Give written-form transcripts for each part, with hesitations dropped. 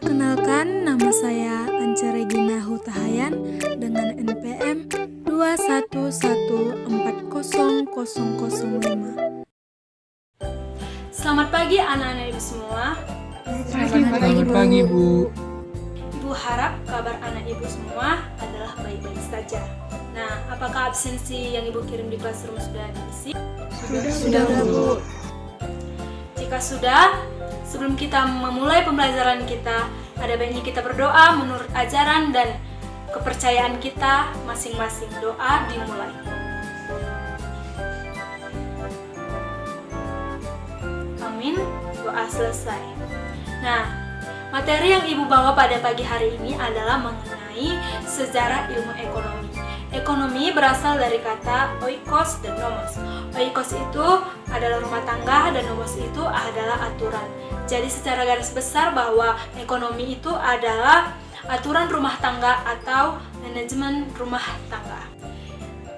Perkenalkan, nama saya Ance Regina Hutahayan dengan NPM 2114005. Selamat pagi anak-anak ibu semua. Selamat pagi, Bu. Ibu harap kabar anak ibu semua adalah baik-baik saja. Nah, apakah absensi yang ibu kirim di classroom sudah diisi? Sudah, Bu. Jika sudah, sebelum kita memulai pembelajaran kita, ada baiknya kita berdoa menurut ajaran dan kepercayaan kita masing-masing. Doa dimulai. Amin. Doa selesai. Nah, materi yang ibu bawa pada pagi hari ini adalah mengenai sejarah ilmu ekonomi. Ekonomi berasal dari kata oikos dan nomos. Oikos itu adalah rumah tangga dan nomos itu adalah aturan. Jadi secara garis besar bahwa ekonomi itu adalah aturan rumah tangga atau manajemen rumah tangga.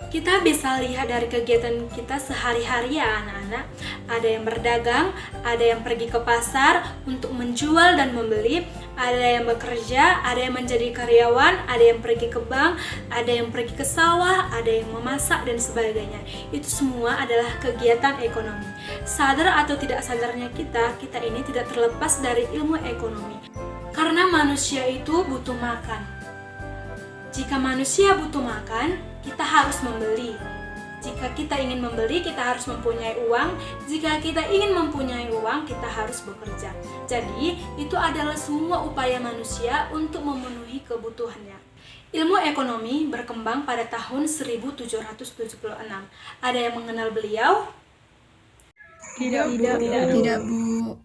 Kita bisa lihat dari kegiatan kita sehari-hari ya anak-anak. Ada yang berdagang, ada yang pergi ke pasar untuk menjual dan membeli, ada yang bekerja, ada yang menjadi karyawan, ada yang pergi ke bank, ada yang pergi ke sawah, ada yang memasak dan sebagainya. Itu semua adalah kegiatan ekonomi. Sadar atau tidak sadarnya kita ini tidak terlepas dari ilmu ekonomi. Karena manusia itu butuh makan. Jika manusia butuh makan, kita harus membeli. Jika kita ingin membeli, kita harus mempunyai uang. Jika kita ingin mempunyai uang, kita harus bekerja. Jadi, itu adalah semua upaya manusia untuk memenuhi kebutuhannya. Ilmu ekonomi berkembang pada tahun 1776. Ada yang mengenal beliau? Tidak, Bu.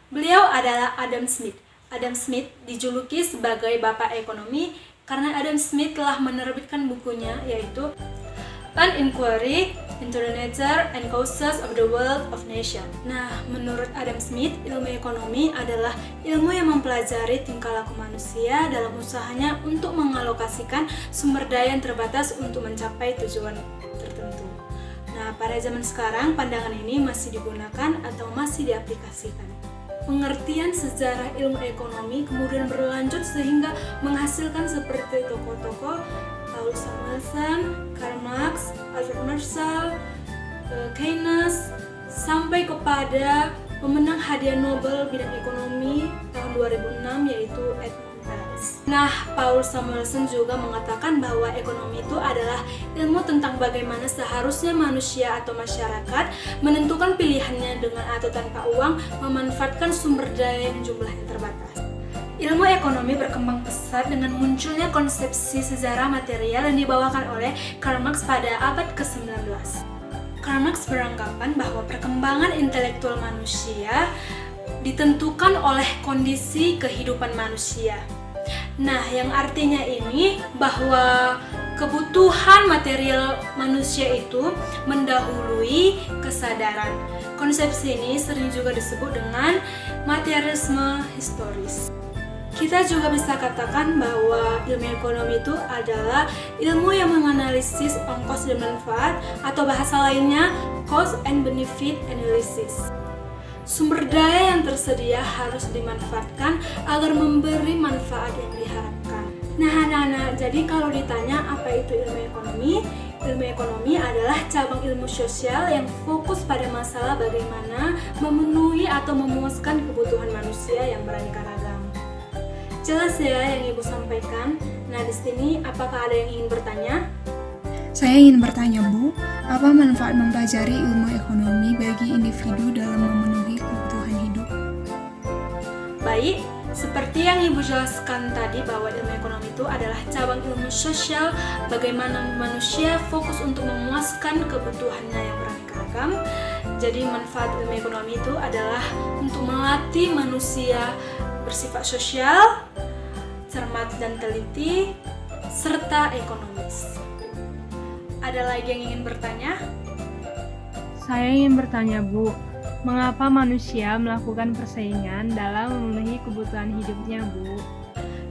Beliau adalah Adam Smith. Adam Smith dijuluki sebagai Bapak Ekonomi karena Adam Smith telah menerbitkan bukunya yaitu An Inquiry into the Nature and Causes of the Wealth of Nations. Nah, menurut Adam Smith, ilmu ekonomi adalah ilmu yang mempelajari tingkah laku manusia dalam usahanya untuk mengalokasikan sumber daya yang terbatas untuk mencapai tujuan tertentu. Nah, pada zaman sekarang pandangan ini masih digunakan atau masih diaplikasikan. Pengertian sejarah ilmu ekonomi kemudian berlanjut sehingga menghasilkan seperti tokoh-tokoh Paul Samuelson, Karl Marx, Alfred Marshall, Keynes, sampai kepada pemenang hadiah Nobel bidang ekonomi tahun 2006 yaitu Edmund Bernays. Nah, Paul Samuelson juga mengatakan bahwa ekonomi itu adalah ilmu tentang bagaimana seharusnya manusia atau masyarakat menentukan pilihannya dengan atau tanpa uang, memanfaatkan sumber daya yang jumlahnya terbatas. Ilmu ekonomi berkembang pesat dengan munculnya konsepsi sejarah material yang dibawakan oleh Karl Marx pada abad ke-19. Karl Marx beranggapan bahwa perkembangan intelektual manusia ditentukan oleh kondisi kehidupan manusia. Nah, yang artinya ini bahwa kebutuhan material manusia itu mendahului kesadaran. Konsepsi ini sering juga disebut dengan materialisme historis. Kita juga bisa katakan bahwa ilmu ekonomi itu adalah ilmu yang menganalisis ongkos dan manfaat atau bahasa lainnya cost and benefit analysis. Sumber daya yang tersedia harus dimanfaatkan agar memberi manfaat yang diharapkan. Nah anak-anak, jadi kalau ditanya apa itu ilmu ekonomi adalah cabang ilmu sosial yang fokus pada masalah bagaimana memenuhi atau memuaskan kebutuhan manusia yang beraneka ragam. Jelas ya yang Ibu sampaikan. Nah di sini apakah ada yang ingin bertanya? Saya ingin bertanya, Bu, apa manfaat mempelajari ilmu ekonomi bagi individu dalam memenuhi kebutuhan hidup? Baik, seperti yang Ibu jelaskan tadi bahwa ilmu ekonomi itu adalah cabang ilmu sosial bagaimana manusia fokus untuk memuaskan kebutuhannya yang beraneka ragam. Jadi manfaat ilmu ekonomi itu adalah untuk melatih manusia bersifat sosial, cermat dan teliti, serta ekonomis. Ada lagi yang ingin bertanya? Saya ingin bertanya, Bu, mengapa manusia melakukan persaingan dalam memenuhi kebutuhan hidupnya, Bu?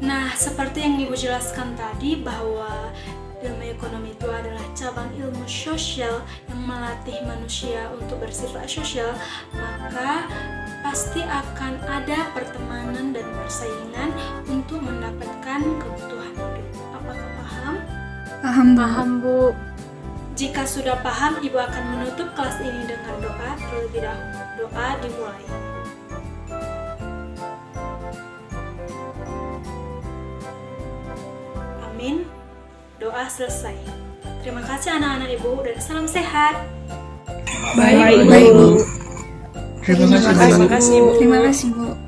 Nah, seperti yang Ibu jelaskan tadi bahwa ilmu ekonomi itu adalah cabang ilmu sosial yang melatih manusia untuk bersifat sosial, maka pasti akan ada pertemanan dan persaingan untuk mendapatkan kebutuhan hidup. Apakah paham? Paham, Bu. Paham, Bu. Jika sudah paham, Ibu akan menutup kelas ini dengan doa terlebih dahulu. Doa dimulai. Amin. Doa selesai. Terima kasih anak-anak Ibu dan salam sehat. Baik, Bu. Terima kasih, Bu. Terima kasih, Bu.